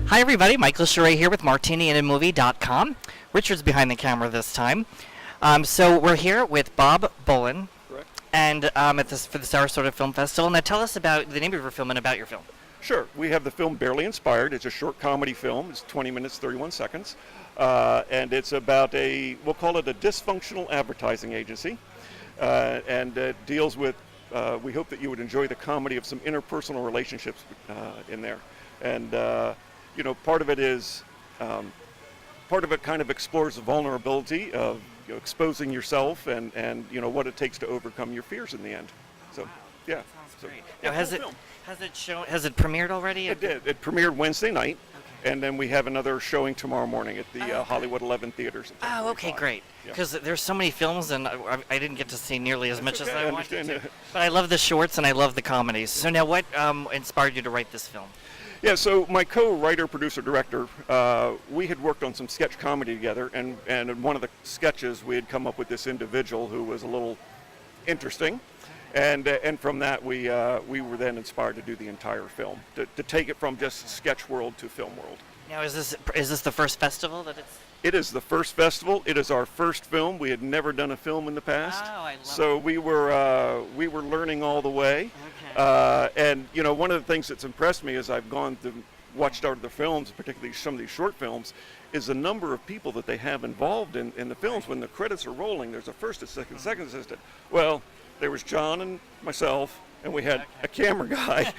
Hi everybody, Michael Charay here with MartiniAndAMovie.com. Richard's behind the camera this time. So we're here with Bob Bullen, Correct. and for the Sarasota Film Festival. Now tell us about the name of your film and about your film. Sure. We have the film Barely Inspired. It's a short comedy film. It's 20 minutes, 31 seconds. And it's about we'll call it a dysfunctional advertising agency. And it deals with, we hope that you would enjoy the comedy of some interpersonal relationships in there. And, part of it is, part of it kind of explores the vulnerability of exposing yourself and what it takes to overcome your fears in the end. So, wow. yeah. That sounds great. Yeah, Now, has it premiered already? It did. It premiered Wednesday night. Okay. And then we have another showing tomorrow morning at the Hollywood 11 Theaters. Oh, okay, great. Because there's so many films, and I didn't get to see nearly as much as I wanted to. But I love the shorts, and I love the comedies. So now what inspired you to write this film? Yeah, so my co-writer, producer, director, we had worked on some sketch comedy together, and in one of the sketches we had come up with this individual who was a little interesting. And from that, we were then inspired to do the entire film, to take it from just sketch world to film world. Now, is this the first festival that it's? It is the first festival. It is our first film. We had never done a film in the past, so we were learning all the way. Okay. And one of the things that's impressed me as I've gone to watched out of the films, particularly some of these short films, is the number of people that they have involved in the films. When the credits are rolling, there's a first, a second assistant. Well, there was John and myself, and we had a camera guy,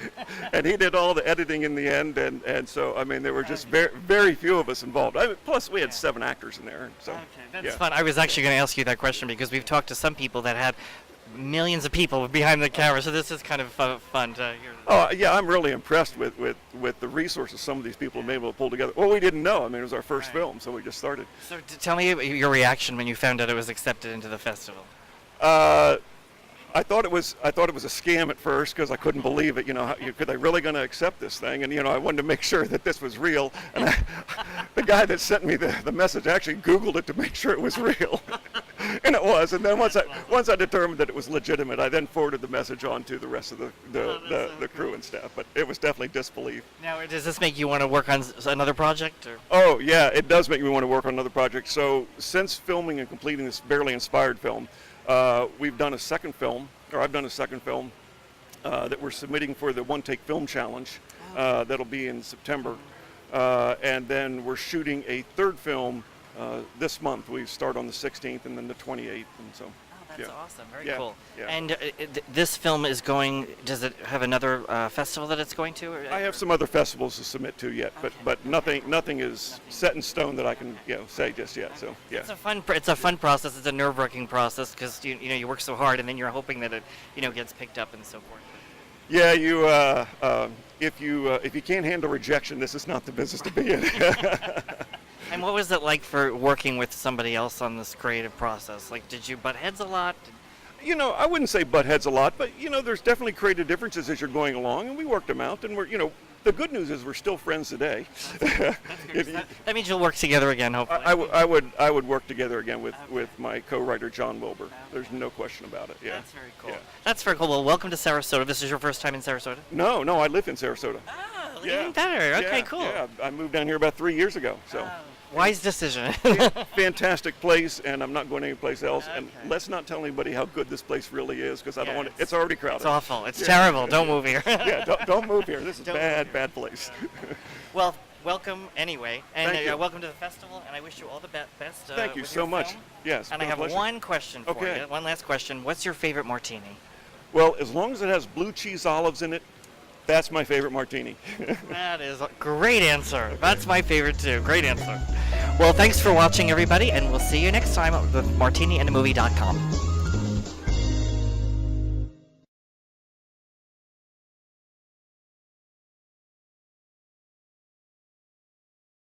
and he did all the editing in the end, and so, I mean, there were just very few of us involved. Plus, we had 7 actors in there. So, that's fun. I was actually going to ask you that question because we've talked to some people that had millions of people behind the camera, so this is kind of fun to hear. Oh, yeah, I'm really impressed with the resources some of these people have been able to pull together. Well, we didn't know. I mean, it was our first film, so we just started. So tell me your reaction when you found out it was accepted into the festival. I thought it was a scam at first because I couldn't believe it. Could they really going to accept this thing? And I wanted to make sure that this was real. And the guy that sent me the message actually Googled it to make sure it was real, and it was. And then once I determined that it was legitimate, I then forwarded the message on to the rest of the crew and staff. But it was definitely disbelief. Now, does this make you want to work on another project? Or? Oh yeah, it does make me want to work on another project. So since filming and completing this Barely Inspired film. I've done a second film that we're submitting for the One Take Film Challenge. That'll be in September. And then we're shooting a third film this month. We start on the 16th and then the 28th. And so. That's awesome. Very cool. Yeah. And this film is does it have another festival that it's going to? I have some other festivals to submit to yet, but nothing is set in stone that I can say just yet. So yeah. It's a fun process. It's a nerve-wracking process because you work so hard and then you're hoping that it gets picked up and so forth. Yeah, if you can't handle rejection, this is not the business to be in. And what was it like for working with somebody else on this creative process? Like, did you butt heads a lot? I wouldn't say butt heads a lot, but there's definitely creative differences as you're going along, and we worked them out. And the good news is we're still friends today. That's good. That means you'll work together again, hopefully. I would work together again with my co-writer John Wilbur. There's no question about it. Yeah. That's very cool. Yeah. That's very cool. Well, welcome to Sarasota. This is your first time in Sarasota? No, I live in Sarasota. Oh, even better. Okay, cool. Yeah, I moved down here about 3 years ago. So. Wise decision. Fantastic place, and I'm not going anyplace else. Okay. And let's not tell anybody how good this place really is, because I don't want it. It's already crowded. It's awful. It's terrible. Don't move here. Yeah, don't move here. This is bad place. Well, welcome anyway, and welcome to the festival. And I wish you all the best. Thank you so much. Yes. And I have one question for you. One last question. What's your favorite martini? Well, as long as it has blue cheese olives in it. That's my favorite martini. That is a great answer. Okay. That's my favorite too. Great answer. Well, thanks for watching, everybody, and we'll see you next time with MartiniAndAMovie.com.